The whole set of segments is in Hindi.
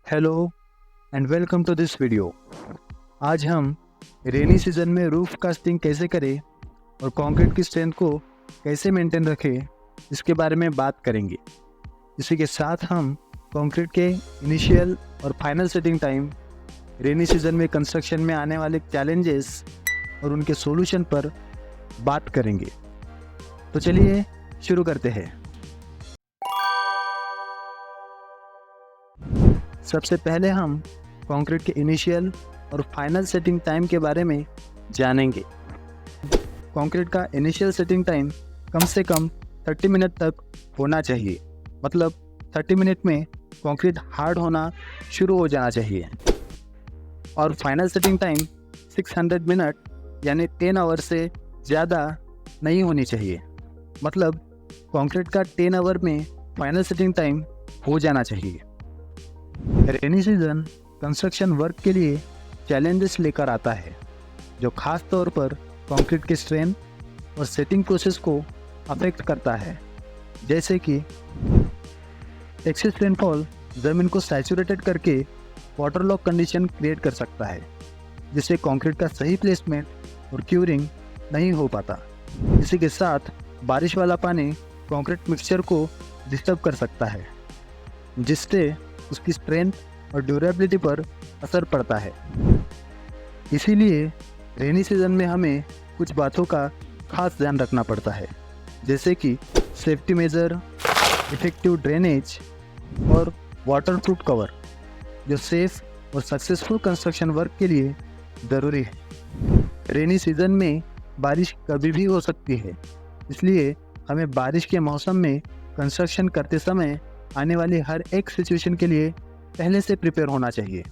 Hello and welcome to this video. आज हम रेनी सीजन में रूफ कास्टिंग कैसे करें और कंक्रीट की स्ट्रेंथ को कैसे मेंटेन रखें इसके बारे में बात करेंगे। इसी के साथ हम कंक्रीट के इनिशियल और फाइनल सेटिंग टाइम, रेनी सीजन में कंस्ट्रक्शन में आने वाले चैलेंजेस और उनके सॉल्यूशन पर बात करेंगे। तो चलिए शुरू करते हैं। सबसे पहले हम कंक्रीट के इनिशियल और फाइनल सेटिंग टाइम के बारे में जानेंगे। कंक्रीट का इनिशियल सेटिंग टाइम कम से कम 30 मिनट तक होना चाहिए, मतलब 30 मिनट में कंक्रीट हार्ड होना शुरू हो जाना चाहिए। और फाइनल सेटिंग टाइम 600 मिनट यानी 10 आवर से ज़्यादा नहीं होनी चाहिए, मतलब कंक्रीट का 10 आवर में फाइनल सेटिंग टाइम हो जाना चाहिए। रेनी सीजन कंस्ट्रक्शन वर्क के लिए चैलेंजेस लेकर आता है, जो खास तौर पर कंक्रीट की स्ट्रेंथ और सेटिंग प्रोसेस को अफेक्ट करता है। जैसे कि एक्सेस रेनफॉल ज़मीन को सैचुरेटेड करके वाटरलॉक कंडीशन क्रिएट कर सकता है, जिससे कंक्रीट का सही प्लेसमेंट और क्यूरिंग नहीं हो पाता। इसी के साथ बारिश वाला पानी कंक्रीट मिक्सचर को डिस्टर्ब कर सकता है, जिससे उसकी स्ट्रेंथ और ड्यूरेबिलिटी पर असर पड़ता है। इसीलिए रेनी सीजन में हमें कुछ बातों का खास ध्यान रखना पड़ता है, जैसे कि सेफ्टी मेजर, इफेक्टिव ड्रेनेज और वाटरप्रूफ कवर, जो सेफ और सक्सेसफुल कंस्ट्रक्शन वर्क के लिए ज़रूरी है। रेनी सीजन में बारिश कभी भी हो सकती है, इसलिए हमें बारिश के मौसम में कंस्ट्रक्शन करते समय आने वाली हर एक सिचुएशन के लिए पहले से प्रिपेयर होना चाहिए।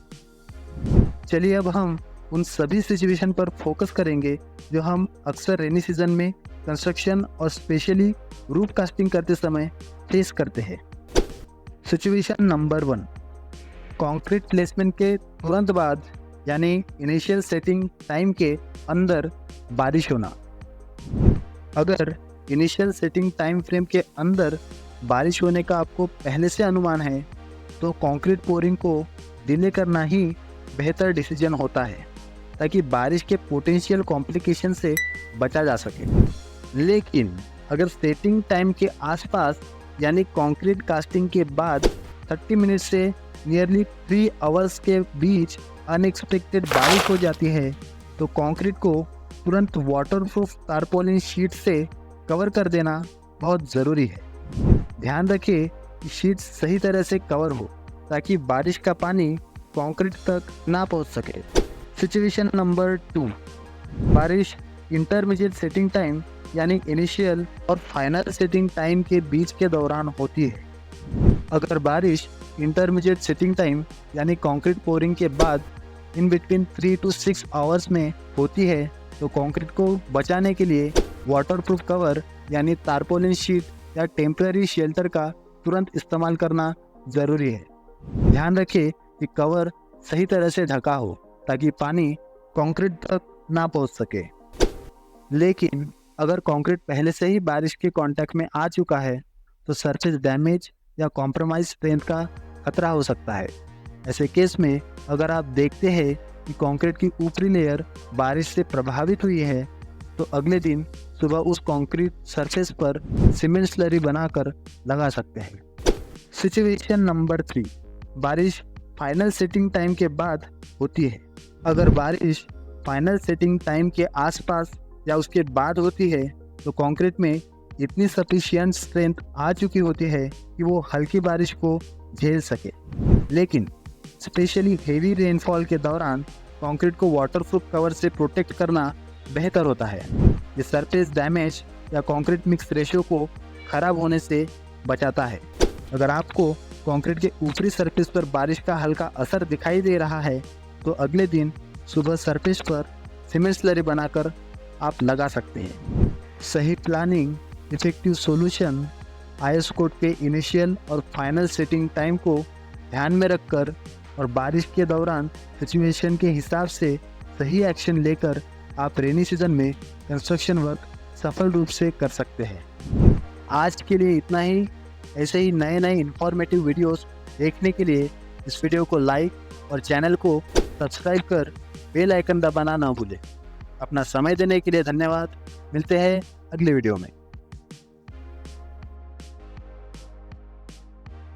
चलिए अब हम उन सभी सिचुएशन पर फोकस करेंगे जो हम अक्सर रेनी सीजन में कंस्ट्रक्शन और स्पेशली रूफ कास्टिंग करते समय फेस करते हैं। सिचुएशन नंबर 1, कंक्रीट प्लेसमेंट के तुरंत बाद यानी इनिशियल सेटिंग टाइम के अंदर बारिश होना। अगर इनिशियल सेटिंग टाइम फ्रेम के अंदर बारिश होने का आपको पहले से अनुमान है, तो कंक्रीट पोरिंग को डिले करना ही बेहतर डिसीजन होता है, ताकि बारिश के पोटेंशियल कॉम्प्लिकेशन से बचा जा सके। लेकिन अगर सेटिंग टाइम के आसपास यानी कंक्रीट कास्टिंग के बाद 30 मिनट से नियरली 3 आवर्स के बीच अनएक्सपेक्टेड बारिश हो जाती है, तो कंक्रीट को तुरंत वाटरप्रूफ टारपोलिन शीट से कवर कर देना बहुत ज़रूरी है। ध्यान रखें कि शीट सही तरह से कवर हो, ताकि बारिश का पानी कंक्रीट तक ना पहुंच सके। सिचुएशन नंबर 2, बारिश इंटरमीडिएट सेटिंग टाइम यानी इनिशियल और फाइनल सेटिंग टाइम के बीच के दौरान होती है। अगर बारिश इंटरमीडिएट सेटिंग टाइम यानी कंक्रीट पोरिंग के बाद इन बिटवीन 3 to 6 आवर्स में होती है, तो कंक्रीट को बचाने के लिए वाटरप्रूफ कवर यानी टारपोलिन शीट या टेम्पररी शेल्टर का तुरंत इस्तेमाल करना ज़रूरी है। ध्यान रखें कि कवर सही तरह से ढका हो, ताकि पानी कंक्रीट तक ना पहुंच सके। लेकिन अगर कंक्रीट पहले से ही बारिश के कांटेक्ट में आ चुका है, तो सरफेस डैमेज या कॉम्प्रोमाइज स्ट्रेंथ का खतरा हो सकता है। ऐसे केस में अगर आप देखते हैं कि कंक्रीट की ऊपरी लेयर बारिश से प्रभावित हुई है, तो अगले दिन सुबह उस कंक्रीट सरफेस पर सीमेंट स्लरी बनाकर लगा सकते हैं। सिचुएशन नंबर 3, बारिश फाइनल सेटिंग टाइम के बाद होती है। अगर बारिश फाइनल सेटिंग टाइम के आसपास या उसके बाद होती है, तो कंक्रीट में इतनी सफिशिएंट स्ट्रेंथ आ चुकी होती है कि वो हल्की बारिश को झेल सके। लेकिन स्पेशली हेवी रेनफॉल के दौरान कंक्रीट को वाटरप्रूफ कवर से प्रोटेक्ट करना बेहतर होता है। ये सरफेस डैमेज या कंक्रीट मिक्स रेशियो को खराब होने से बचाता है। अगर आपको कंक्रीट के ऊपरी सरफेस पर बारिश का हल्का असर दिखाई दे रहा है, तो अगले दिन सुबह सरफेस पर सीमेंट स्लरी बनाकर आप लगा सकते हैं। सही planning, effective solution, IS code के इनिशियल और फाइनल सेटिंग टाइम को ध्यान में रखकर और बारिश के दौरान सिचुएशन के हिसाब से सही एक्शन लेकर आप रेनी सीजन में कंस्ट्रक्शन वर्क सफल रूप से कर सकते हैं। आज के लिए इतना ही। ऐसे ही नए नए इंफॉर्मेटिव वीडियोस देखने के लिए इस वीडियो को लाइक और चैनल को सब्सक्राइब कर बेल आइकन दबाना ना भूलें। अपना समय देने के लिए धन्यवाद। मिलते हैं अगले वीडियो में।